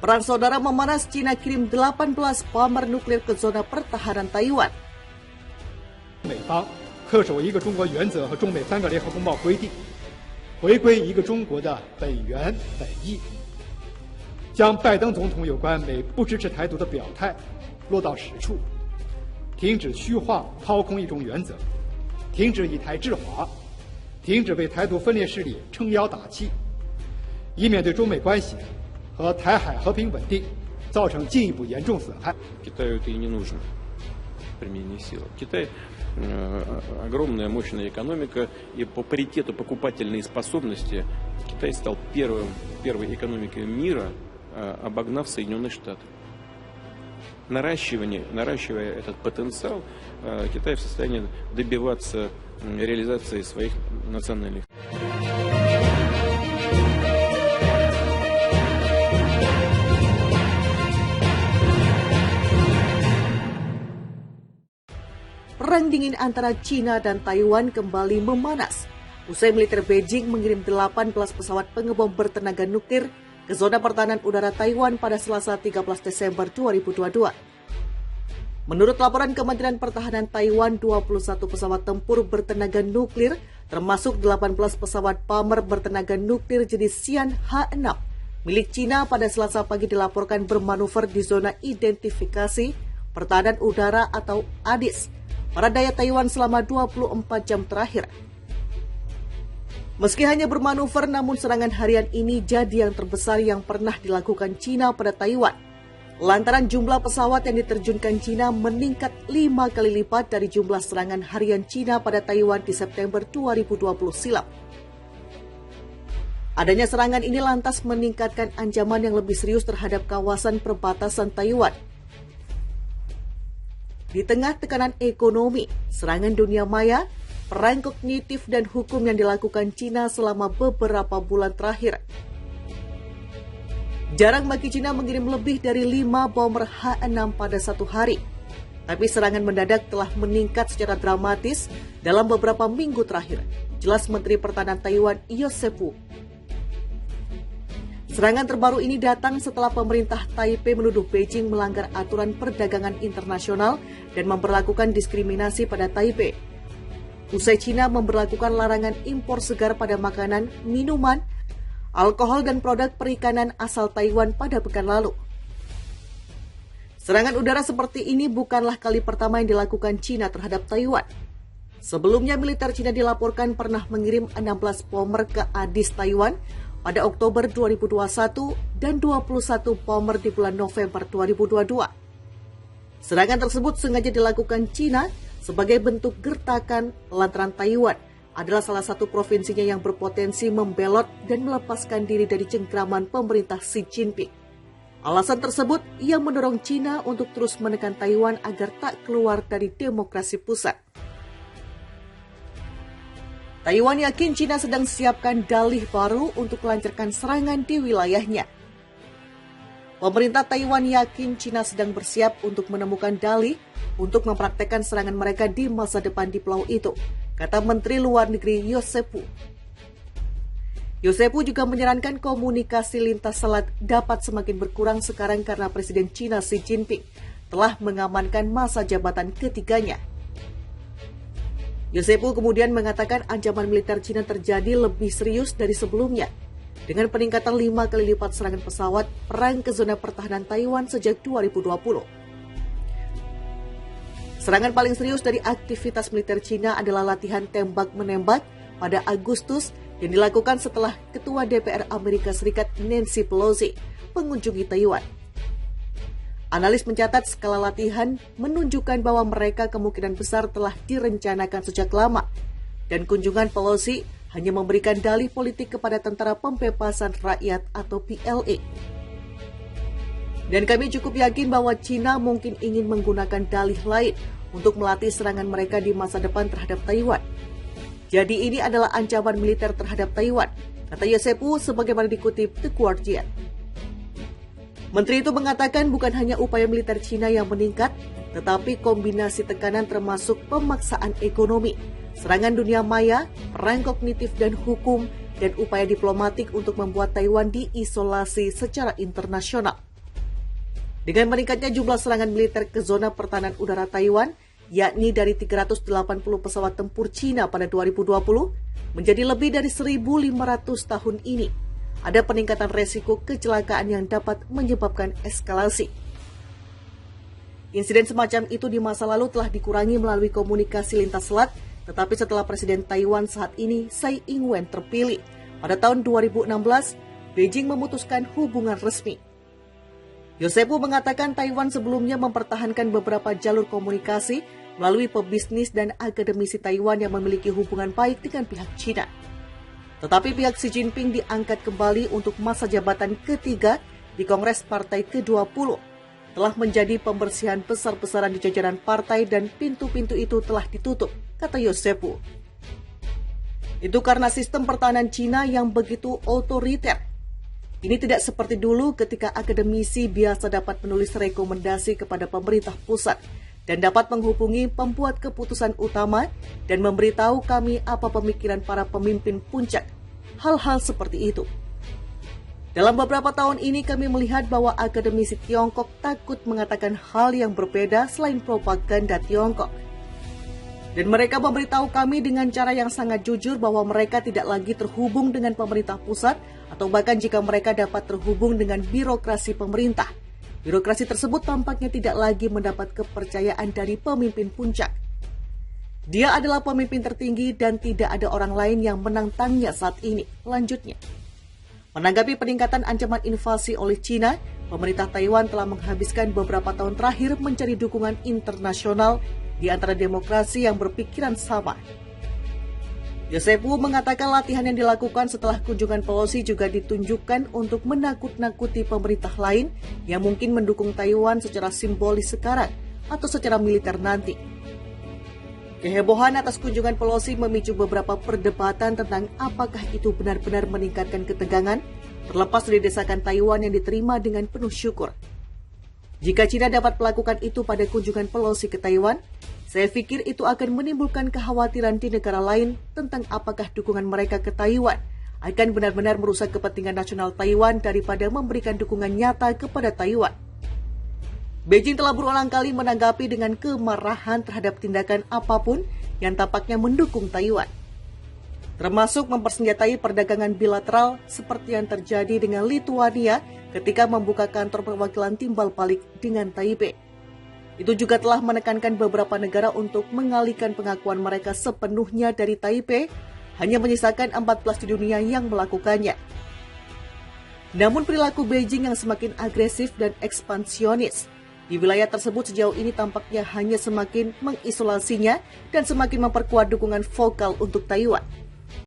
Perang saudara memanas, Cina kirim 18 bomber nuklir ke zona pertahanan Taiwan. 美方恪守一个中国原则和中美3个联合公报规定，回归一个中国的本源本意，将拜登总统有关美不支持台独的表态落到实处，停止虚化掏空一中原则，停止以台制华，停止为台独分裂势力撑腰打气，以免对中美关系和台海和平稳定造成进一步严重损害。 Китаю это и не нужно применение силы. Китай огромная, мощная экономика, и по паритету покупательной способности Китай стал первой экономикой мира, обогнав Соединенные Штаты. Наращивая этот потенциал, Китай в состоянии добиваться реализации своих национальных. Perang dingin antara Cina dan Taiwan kembali memanas. Usai militer Beijing mengirim 18 pesawat pengebom bertenaga nuklir ke zona pertahanan udara Taiwan pada Selasa 13 Desember 2022. Menurut laporan Kementerian Pertahanan Taiwan, 21 pesawat tempur bertenaga nuklir, termasuk 18 pesawat bomber bertenaga nuklir jenis Xi'an H-6, milik Cina pada Selasa pagi dilaporkan bermanuver di zona identifikasi pertahanan udara atau ADIS pada daya Taiwan selama 24 jam terakhir. Meski hanya bermanuver, namun serangan harian ini jadi yang terbesar yang pernah dilakukan Cina pada Taiwan. Lantaran jumlah pesawat yang diterjunkan Cina meningkat 5 kali lipat dari jumlah serangan harian Cina pada Taiwan di September 2020 silam. Adanya serangan ini lantas meningkatkan ancaman yang lebih serius terhadap kawasan perbatasan Taiwan. Di tengah tekanan ekonomi, serangan dunia maya, perang kognitif dan hukum yang dilakukan Cina selama beberapa bulan terakhir. Jarang bagi Cina mengirim lebih dari 5 bomber H-6 pada satu hari. Tapi serangan mendadak telah meningkat secara dramatis dalam beberapa minggu terakhir, jelas Menteri Pertahanan Taiwan Yosepu. Serangan terbaru ini datang setelah pemerintah Taipei menuduh Beijing melanggar aturan perdagangan internasional dan memperlakukan diskriminasi pada Taipei. Usai Cina memberlakukan larangan impor segar pada makanan, minuman, alkohol dan produk perikanan asal Taiwan pada pekan lalu. Serangan udara seperti ini bukanlah kali pertama yang dilakukan Cina terhadap Taiwan. Sebelumnya militer Cina dilaporkan pernah mengirim 16 bomber ke ADIS Taiwan pada Oktober 2021 dan 21 bomber di bulan November 2022. Serangan tersebut sengaja dilakukan Cina sebagai bentuk gertakan lantaran Taiwan adalah salah satu provinsinya yang berpotensi membelot dan melepaskan diri dari cengkraman pemerintah Xi Jinping. Alasan tersebut yang mendorong Cina untuk terus menekan Taiwan agar tak keluar dari demokrasi pusat. Taiwan yakin Cina sedang siapkan dalih baru untuk melancarkan serangan di wilayahnya. Pemerintah Taiwan yakin Cina sedang bersiap untuk menemukan dalih untuk mempraktekkan serangan mereka di masa depan di pulau itu, kata Menteri Luar Negeri Yosepu. Yosepu juga menyarankan komunikasi lintas selat dapat semakin berkurang sekarang karena Presiden Cina Xi Jinping telah mengamankan masa jabatan ketiganya. Yosepu kemudian mengatakan ancaman militer Cina terjadi lebih serius dari sebelumnya, dengan peningkatan 5 kali lipat serangan pesawat perang ke zona pertahanan Taiwan sejak 2020. Serangan paling serius dari aktivitas militer Cina adalah latihan tembak-menembak pada Agustus yang dilakukan setelah Ketua DPR Amerika Serikat Nancy Pelosi mengunjungi Taiwan. Analis mencatat skala latihan menunjukkan bahwa mereka kemungkinan besar telah direncanakan sejak lama, dan kunjungan Pelosi hanya memberikan dalih politik kepada Tentara Pembebasan Rakyat atau PLA. Dan kami cukup yakin bahwa Cina mungkin ingin menggunakan dalih lain untuk melatih serangan mereka di masa depan terhadap Taiwan. Jadi ini adalah ancaman militer terhadap Taiwan, kata Yosepu sebagaimana dikutip The Guardian. Menteri itu mengatakan bukan hanya upaya militer Cina yang meningkat, tetapi kombinasi tekanan termasuk pemaksaan ekonomi, serangan dunia maya, perang kognitif dan hukum, dan upaya diplomatik untuk membuat Taiwan diisolasi secara internasional. Dengan meningkatnya jumlah serangan militer ke zona pertahanan udara Taiwan, yakni dari 380 pesawat tempur Cina pada 2020 menjadi lebih dari 1.500 tahun ini, ada peningkatan resiko kecelakaan yang dapat menyebabkan eskalasi. Insiden semacam itu di masa lalu telah dikurangi melalui komunikasi lintas selat, tetapi setelah Presiden Taiwan saat ini, Tsai Ing-wen, terpilih, pada tahun 2016, Beijing memutuskan hubungan resmi. Yosepu mengatakan Taiwan sebelumnya mempertahankan beberapa jalur komunikasi melalui pebisnis dan akademisi Taiwan yang memiliki hubungan baik dengan pihak Cina. Tetapi pihak Xi Jinping diangkat kembali untuk masa jabatan ketiga di Kongres Partai ke-20. Telah menjadi pembersihan besar-besaran di jajaran partai dan pintu-pintu itu telah ditutup, kata Yosepu. Itu karena sistem pertahanan Cina yang begitu otoriter. Ini tidak seperti dulu ketika akademisi biasa dapat menulis rekomendasi kepada pemerintah pusat dan dapat menghubungi pembuat keputusan utama dan memberitahu kami apa pemikiran para pemimpin puncak. Hal-hal seperti itu. Dalam beberapa tahun ini kami melihat bahwa akademisi Tiongkok takut mengatakan hal yang berbeda selain propaganda Tiongkok. Dan mereka memberitahu kami dengan cara yang sangat jujur bahwa mereka tidak lagi terhubung dengan pemerintah pusat atau bahkan jika mereka dapat terhubung dengan birokrasi pemerintah. Birokrasi tersebut tampaknya tidak lagi mendapat kepercayaan dari pemimpin puncak. Dia adalah pemimpin tertinggi dan tidak ada orang lain yang menantangnya saat ini. Lanjutnya, menanggapi peningkatan ancaman invasi oleh Cina, pemerintah Taiwan telah menghabiskan beberapa tahun terakhir mencari dukungan internasional di antara demokrasi yang berpikiran sama. Yosepu mengatakan latihan yang dilakukan setelah kunjungan Pelosi juga ditunjukkan untuk menakut-nakuti pemerintah lain yang mungkin mendukung Taiwan secara simbolis sekarang atau secara militer nanti. Kehebohan atas kunjungan Pelosi memicu beberapa perdebatan tentang apakah itu benar-benar meningkatkan ketegangan, terlepas dari desakan Taiwan yang diterima dengan penuh syukur. Jika Cina dapat melakukan itu pada kunjungan Pelosi ke Taiwan, saya pikir itu akan menimbulkan kekhawatiran di negara lain tentang apakah dukungan mereka ke Taiwan akan benar-benar merusak kepentingan nasional Taiwan daripada memberikan dukungan nyata kepada Taiwan. Beijing telah berulang kali menanggapi dengan kemarahan terhadap tindakan apapun yang tampaknya mendukung Taiwan, termasuk mempersenjatai perdagangan bilateral seperti yang terjadi dengan Lituania ketika membuka kantor perwakilan timbal balik dengan Taipei. Itu juga telah menekankan beberapa negara untuk mengalihkan pengakuan mereka sepenuhnya dari Taipei, hanya menyisakan 14 di dunia yang melakukannya. Namun perilaku Beijing yang semakin agresif dan ekspansionis di wilayah tersebut sejauh ini tampaknya hanya semakin mengisolasinya dan semakin memperkuat dukungan vokal untuk Taiwan.